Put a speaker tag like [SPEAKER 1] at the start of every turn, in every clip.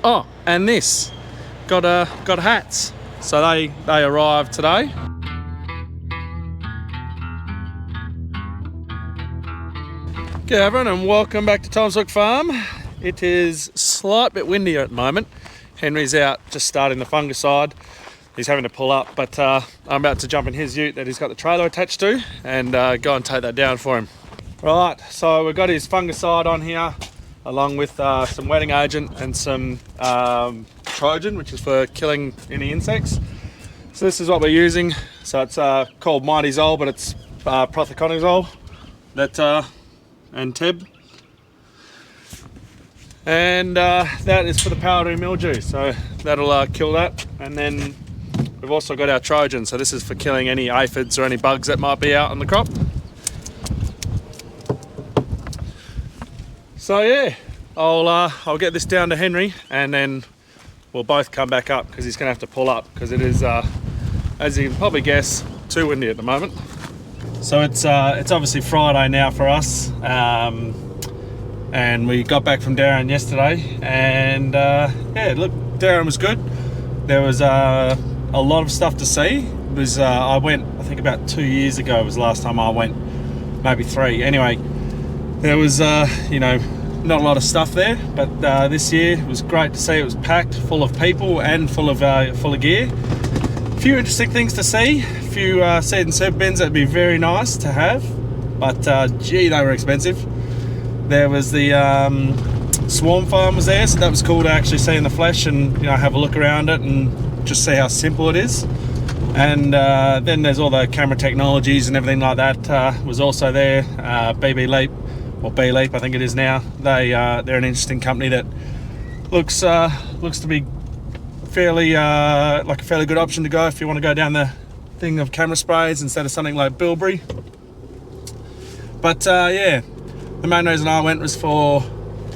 [SPEAKER 1] Oh, and this got hats. So they arrived today. Okay everyone, and welcome back to Tom's Brook Farm. It is a slight bit windier at the moment. Henry's out just starting the fungicide. He's having to pull up, but I'm about to jump in his ute that he's got the trailer attached to and go and take that down for him. Right, so we've got his fungicide on here along with some wetting agent and some Trojan, which is for killing any insects. So this is what we're using. So it's called Mitizole, but it's prothioconazole and Teb. And that is for the powdery mildew, so that'll kill that. And then we've also got our Trojan, so this is for killing any aphids or any bugs that might be out on the crop. So yeah, I'll get this down to Henry and then we'll both come back up because he's going to have to pull up because it is, as you can probably guess, too windy at the moment. So it's obviously Friday now for us, and we got back from Darren yesterday, and yeah, look, Darren was good. There was a lot of stuff to see. It was I went, I think about 2 years ago was the last time I went, maybe 3. Anyway, there was you know, not a lot of stuff there, but this year it was great to see. It was packed full of people and full of gear. A few interesting things to see, a few seed and serve bins that'd be very nice to have, but gee, they were expensive. There was the swarm farm was there, so that was cool to actually see in the flesh and, you know, have a look around it and just see how simple it is. And then there's all the camera technologies and everything like that was also there. BB Leap, or B Leap I think it is now. They're an interesting company that looks to be fairly like a fairly good option to go if you want to go down the thing of camera sprays instead of something like Bilberry. But yeah, the main reason I went was for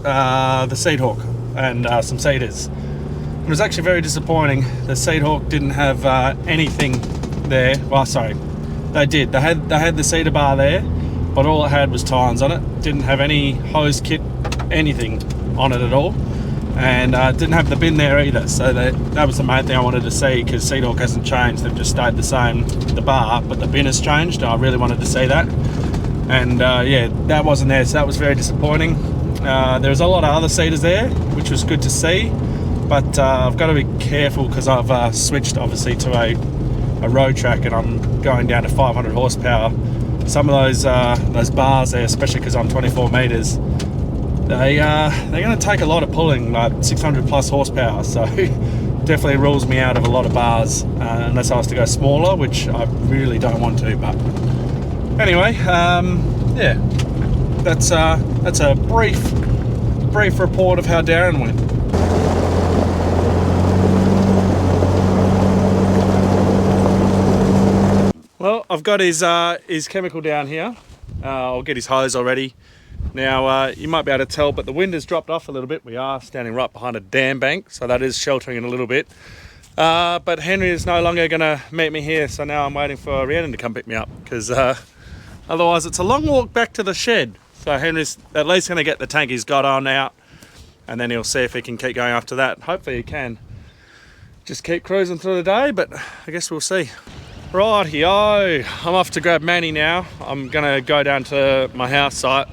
[SPEAKER 1] the Seed Hawk and some seeders. It was actually very disappointing. The Seed Hawk didn't have anything there. Well, sorry, they did. They had the seeder bar there, but all it had was tines on it. Didn't have any hose kit, anything on it at all. And didn't have the bin there either, so that was the main thing I wanted to see, because Seed Hawk hasn't changed. They've just stayed the same, the bar, but the bin has changed. I really wanted to see that, and yeah, that wasn't there, so that was very disappointing. There was a lot of other seeders there, which was good to see, but I've got to be careful because I've switched obviously to a road track and I'm going down to 500 horsepower. Some of those bars there, especially because I'm 24 meters, they're going to take a lot of pulling, like 600 plus horsepower, so definitely rules me out of a lot of bars unless I was to go smaller, which I really don't want to. But anyway, yeah, that's a brief report of how Darren went. Well, I've got his chemical down here. I'll get his hose already. Now, you might be able to tell, but the wind has dropped off a little bit. We are standing right behind a dam bank, so that is sheltering it a little bit. But Henry is no longer going to meet me here, so now I'm waiting for Rhiannon to come pick me up, because otherwise it's a long walk back to the shed. So Henry's at least going to get the tank he's got on out, and then he'll see if he can keep going after that. Hopefully he can. Just keep cruising through the day, but I guess we'll see. Rightio, I'm off to grab Manny now. I'm going to go down to my house site.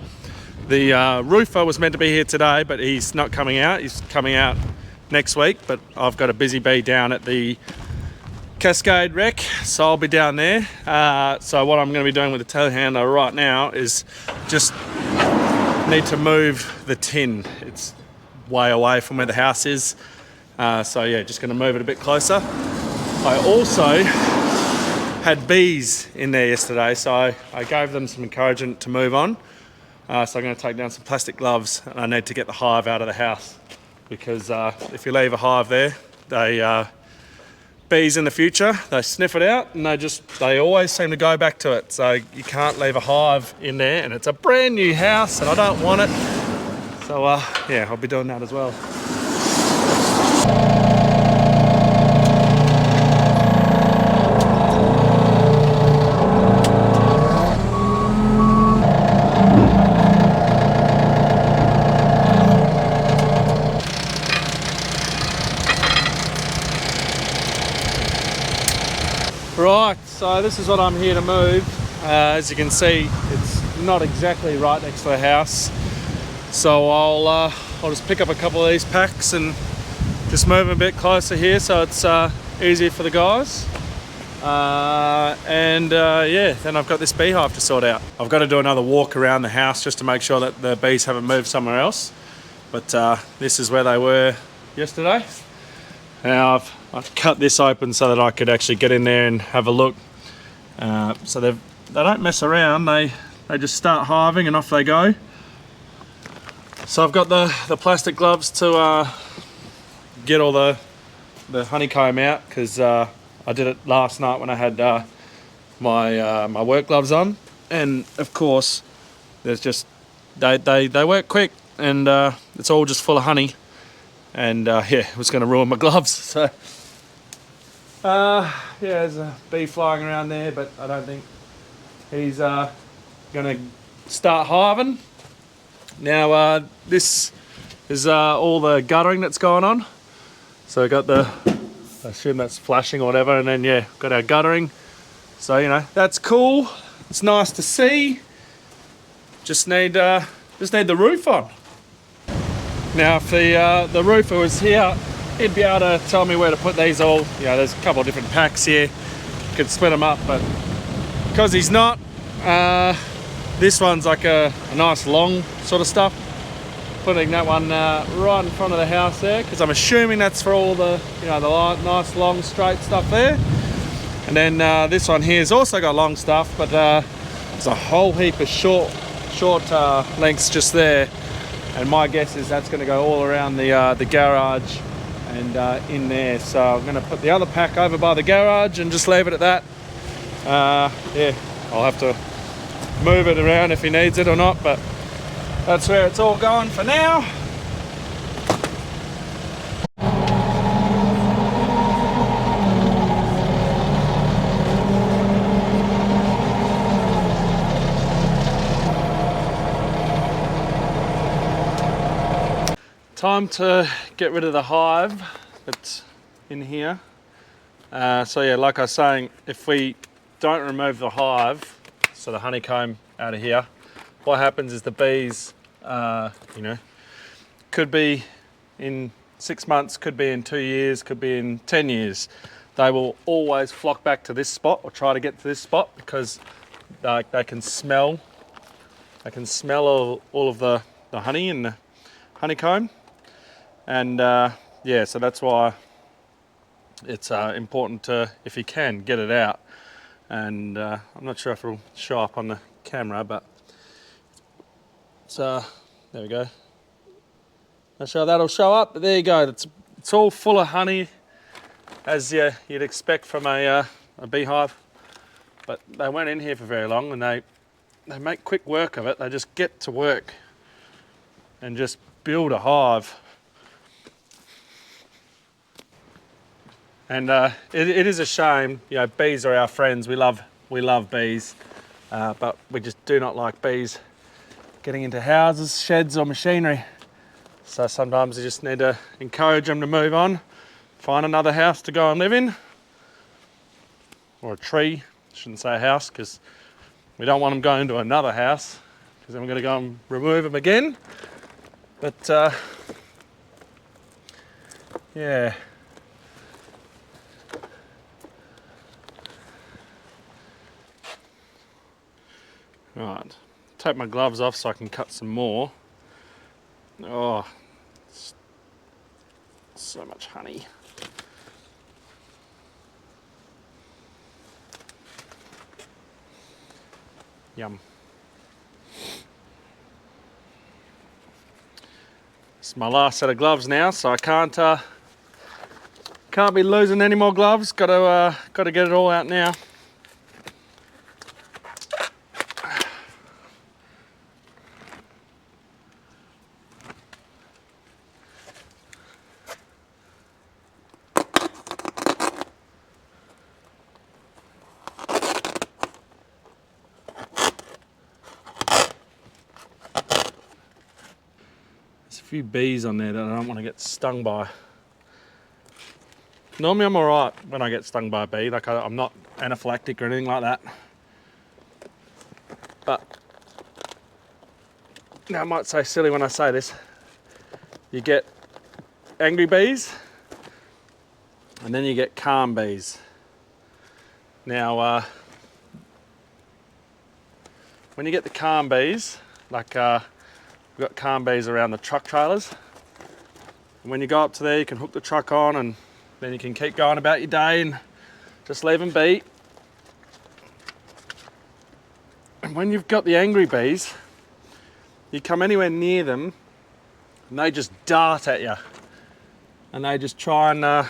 [SPEAKER 1] The roofer was meant to be here today, but he's not coming out. He's coming out next week, but I've got a busy bee down at the Cascade Wreck, so I'll be down there. So what I'm going to be doing with the telehandler right now is just need to move the tin. It's way away from where the house is. So yeah, just going to move it a bit closer. I also had bees in there yesterday, so I gave them some encouragement to move on. So I'm going to take down some plastic gloves, and I need to get the hive out of the house, because if you leave a hive there, bees in the future, they sniff it out and they always seem to go back to it. So you can't leave a hive in there, and it's a brand new house and I don't want it. So yeah, I'll be doing that as well. Right, so this is what I'm here to move. As you can see, it's not exactly right next to the house. So I'll just pick up a couple of these packs and just move them a bit closer here so it's easier for the guys. Yeah, then I've got this beehive to sort out. I've got to do another walk around the house just to make sure that the bees haven't moved somewhere else. But this is where they were yesterday. Now I've cut this open so that I could actually get in there and have a look. So they don't mess around, they just start hiving and off they go. So I've got the plastic gloves to get all the honeycomb out, because I did it last night when I had my work gloves on, and of course there's just they work quick, and it's all just full of honey, and yeah, it was going to ruin my gloves. So yeah, there's a bee flying around there, but I don't think he's going to start hiving. Now this is all the guttering that's going on. So we got I assume that's flashing or whatever, and then yeah, got our guttering. So you know, that's cool. It's nice to see. Just need the roof on. Now if the roofer was here, he'd be able to tell me where to put these all. You know, there's a couple of different packs here. Could split them up, but because he's not, this one's like a nice long sort of stuff. Putting that one right in front of the house there, because I'm assuming that's for all the, you know, the nice long straight stuff there. And then this one here's also got long stuff, but there's a whole heap of short lengths just there. And my guess is that's going to go all around the garage and in there. So I'm going to put the other pack over by the garage and just leave it at that. Yeah, I'll have to move it around if he needs it or not, but that's where it's all going for now. Time to get rid of the hive that's in here. So yeah, like I was saying, if we don't remove the hive, so the honeycomb out of here, what happens is the bees, you know, could be in 6 months, could be in 2 years, could be in 10 years. They will always flock back to this spot, or try to get to this spot, because they can smell all of the honey and the honeycomb. And yeah, so that's why it's important to, if you can, get it out. And I'm not sure if it'll show up on the camera, but so there we go. Not sure that'll show up, but there you go. It's all full of honey, as you'd expect from a beehive. But they weren't in here for very long, and they make quick work of it. They just get to work and just build a hive. And it is a shame. You know, bees are our friends. We love bees, but we just do not like bees getting into houses, sheds or machinery. So sometimes you just need to encourage them to move on, find another house to go and live in, or a tree. Shouldn't say a house, because we don't want them going to another house, because then we're going to go and remove them again. But yeah. Right, take my gloves off so I can cut some more. Oh, so much honey. Yum. It's my last set of gloves now, so I can't be losing any more gloves. Got to get it all out now. There's a few bees on there that I don't want to get stung by. Normally I'm alright when I get stung by a bee. Like I'm not anaphylactic or anything like that. But now I might say silly when I say this. You get angry bees and then you get calm bees. Now when you get the calm bees, like we've got calm bees around the truck trailers. And when you go up to there, you can hook the truck on and then you can keep going about your day and just leave them be. And when you've got the angry bees, you come anywhere near them and they just dart at you. And they just try and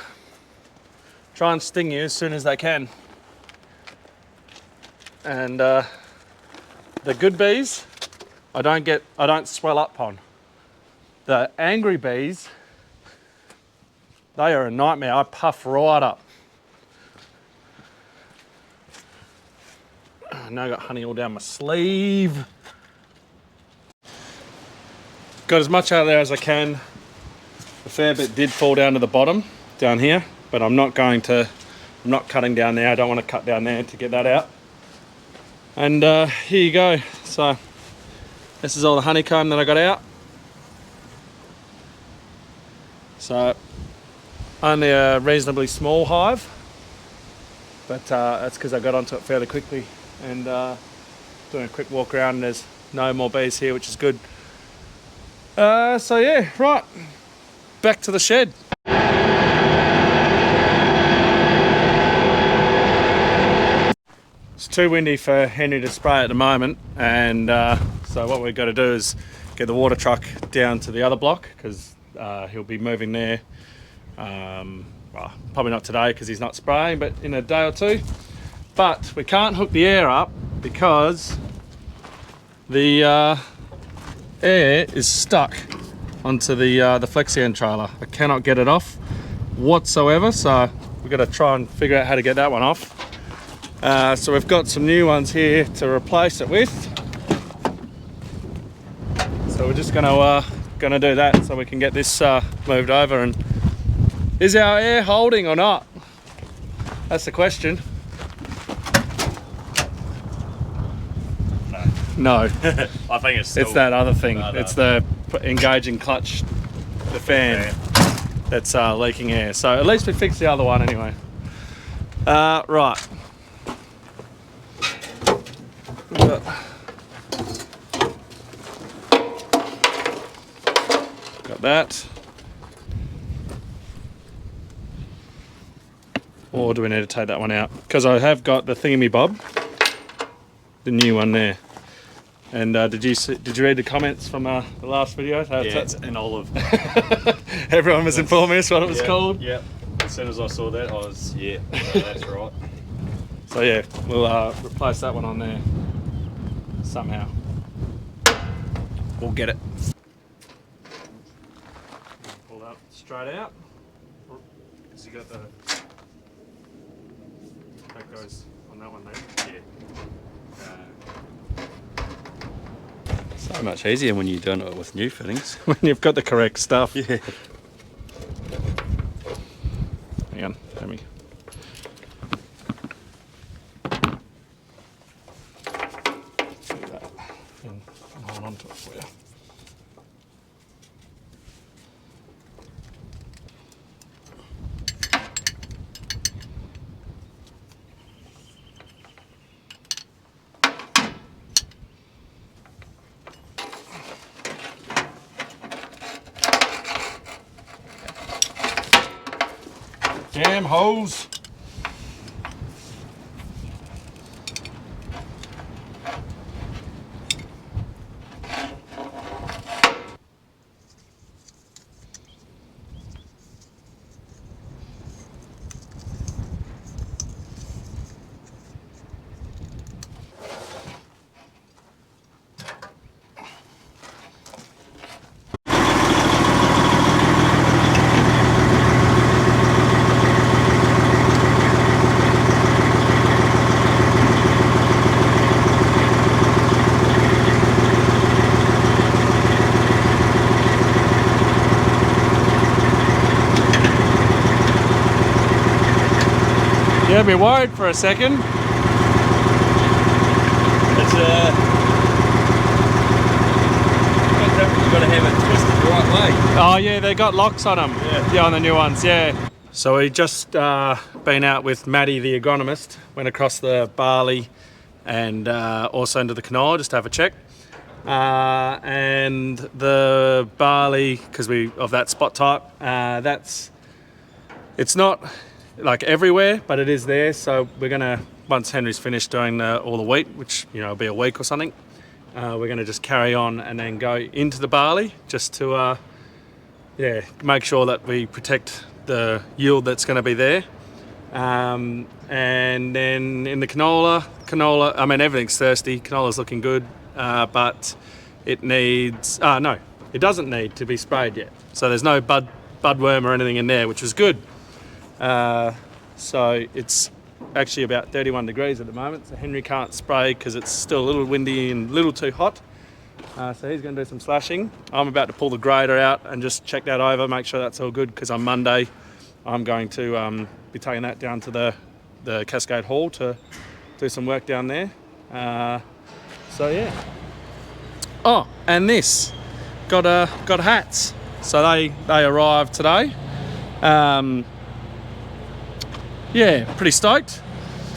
[SPEAKER 1] sting you as soon as they can. And the good bees, I don't swell up on. The angry bees, they are a nightmare. I puff right up. Now I got honey all down my sleeve. Got as much out of there as I can. A fair bit did fall down to the bottom, down here, but I'm not cutting down there. I don't want to cut down there to get that out. And here you go. So this is all the honeycomb that I got out. So only a reasonably small hive, but that's because I got onto it fairly quickly and doing a quick walk around and there's no more bees here, which is good. So yeah, right, back to the shed. It's too windy for Henry to spray at the moment, and so what we've got to do is get the water truck down to the other block because he'll be moving there. Well, probably not today because he's not spraying, but in a day or two. But we can't hook the air up because the air is stuck onto the flexi end trailer. I cannot get it off whatsoever, so we've got to try and figure out how to get that one off. So we've got some new ones here to replace it with. So we're just gonna do that so we can get this moved over. And is our air holding or not? That's the question. No.
[SPEAKER 2] I think it's
[SPEAKER 1] that other thing. It's the engaging clutch, the fan that's leaking air. So at least we fixed the other one anyway. Right. Got that. Or do we need to take that one out? Because I have got the thingy-bob, the new one there. And did you read the comments from the last video?
[SPEAKER 2] Yeah, it's an olive.
[SPEAKER 1] Everyone was informing us what it was called.
[SPEAKER 2] Yeah. As soon as I saw that, I was that's right.
[SPEAKER 1] So yeah, we'll replace that one on there somehow. We'll get it. Pull that straight out. Because you got the that goes on that one there.
[SPEAKER 2] Yeah. So much easier when you're doing it with new fittings.
[SPEAKER 1] When you've got the correct stuff.
[SPEAKER 2] Yeah.
[SPEAKER 1] Hang on, let me. Do that and hold on to it for you. Damn hose. had me worried for a second.
[SPEAKER 2] It's you've got to have it twisted the right way.
[SPEAKER 1] Oh yeah, they got locks on them. Yeah, on the new ones, yeah. So we just been out with Maddie, the agronomist, went across the barley and also into the canola just to have a check. And the barley, because we of that spot type, it's not like everywhere, but it is there. So we're gonna, once Henry's finished doing all the wheat, which will be a week or something, we're gonna just carry on and then go into the barley just to make sure that we protect the yield that's going to be there. And then in the canola, I mean, everything's thirsty. Canola's looking good, but it needs, no, it doesn't need to be sprayed yet. So there's no budworm or anything in there, which is good. So it's actually about 31 degrees at the moment. So Henry can't spray because it's still a little windy and a little too hot. So he's going to do some slashing. I'm about to pull the grader out and just check that over, make sure that's all good, because on Monday I'm going to be taking that down to the Cascade Hall to do some work down there. So yeah. Oh, and this got hats. So they arrived today. Yeah, pretty stoked.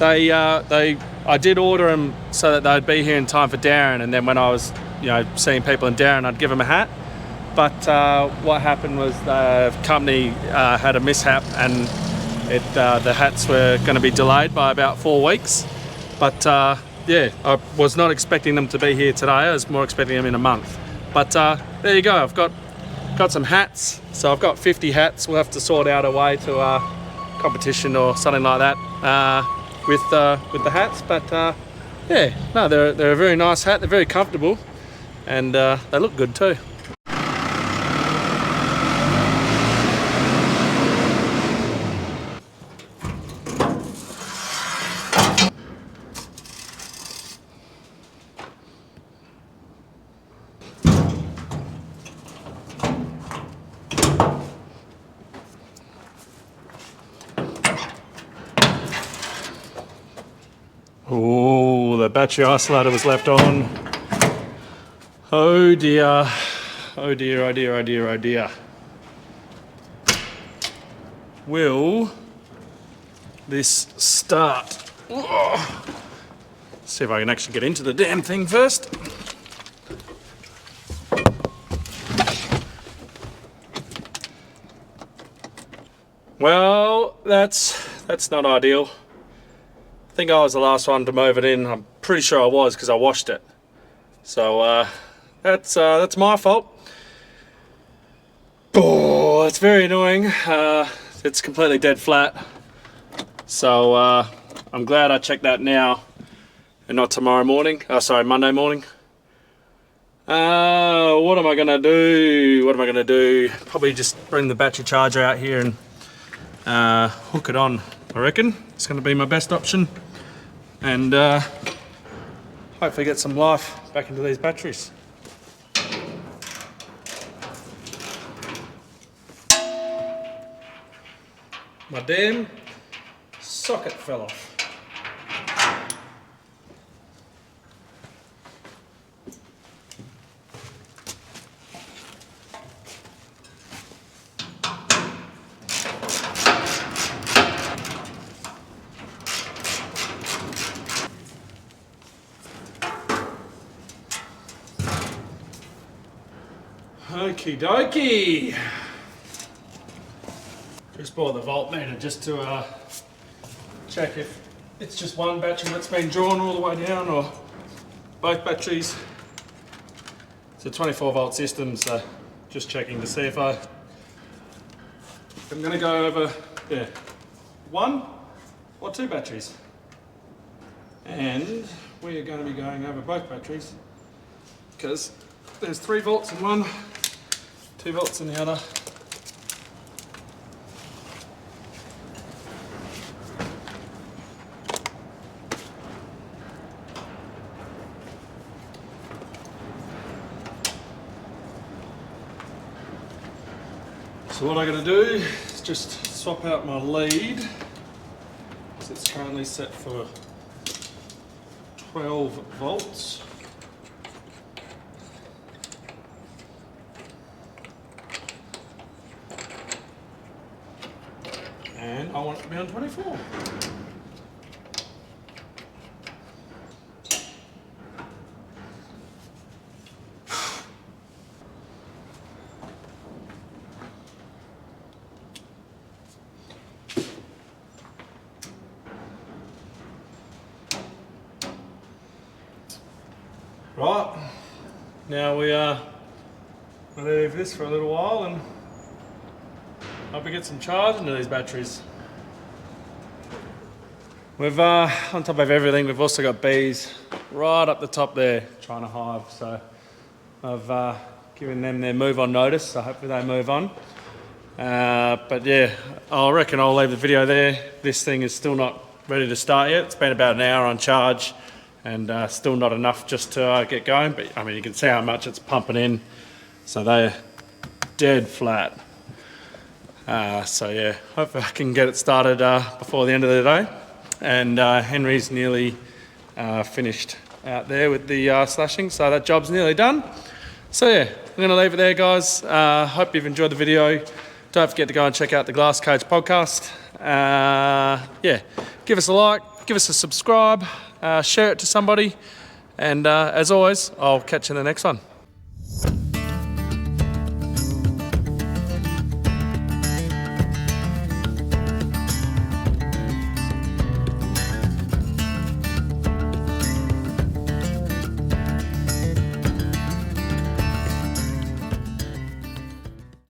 [SPEAKER 1] I did order them so that they'd be here in time for Darren, and then when I was seeing people in Darren, I'd give them a hat. But what happened was the company had a mishap, and the hats were going to be delayed by about 4 weeks. But yeah, I was not expecting them to be here today. I was more expecting them in a month. But there you go. I've got some hats. So I've got 50 hats. We'll have to sort out a way to competition or something like that with the hats. But yeah, no, they're a very nice hat. They're very comfortable. And they look good too. Oh, the battery isolator was left on. Oh dear, oh dear, oh dear, oh dear, oh dear. Will this start? Oh. See if I can actually get into the damn thing first. Well, that's not ideal. I think I was the last one to move it in. I'm pretty sure I was because I washed it. So that's my fault. Oh, it's very annoying. It's completely dead flat. So I'm glad I checked that now and not tomorrow morning. Sorry, Monday morning. What am I gonna do? Probably just bring the battery charger out here and hook it on. I reckon it's gonna be my best option. And hopefully get some life back into these batteries. My damn socket fell off. Okie dokie. Just bought the voltmeter just to check if it's just one battery that's been drawn all the way down or both batteries. It's a 24 volt system, so just checking to see if I'm going to go over one or two batteries. And we are going to be going over both batteries because there's 3 volts in one, 2 volts in the other. So what I'm going to do is just swap out my lead. So It's currently set for 12 volts. And I want it to be on 24. Right, now we are going to leave this for a little while and hope we get some charge into these batteries. We've, on top of everything, we've also got bees right up the top there trying to hive. So I've given them their move on notice, so hopefully they move on. But yeah, I reckon I'll leave the video there. This thing is still not ready to start yet. It's been about an hour on charge and still not enough just to get going. But I mean, you can see how much it's pumping in. So they're dead flat. So yeah, hopefully I can get it started before the end of the day. And Henry's nearly finished out there with the slashing, so that job's nearly done. So yeah, I'm going to leave it there, guys. Hope you've enjoyed the video. Don't forget to go and check out the Glass Cage podcast. Yeah, give us a like, give us a subscribe, share it to somebody, and as always, I'll catch you in the next one.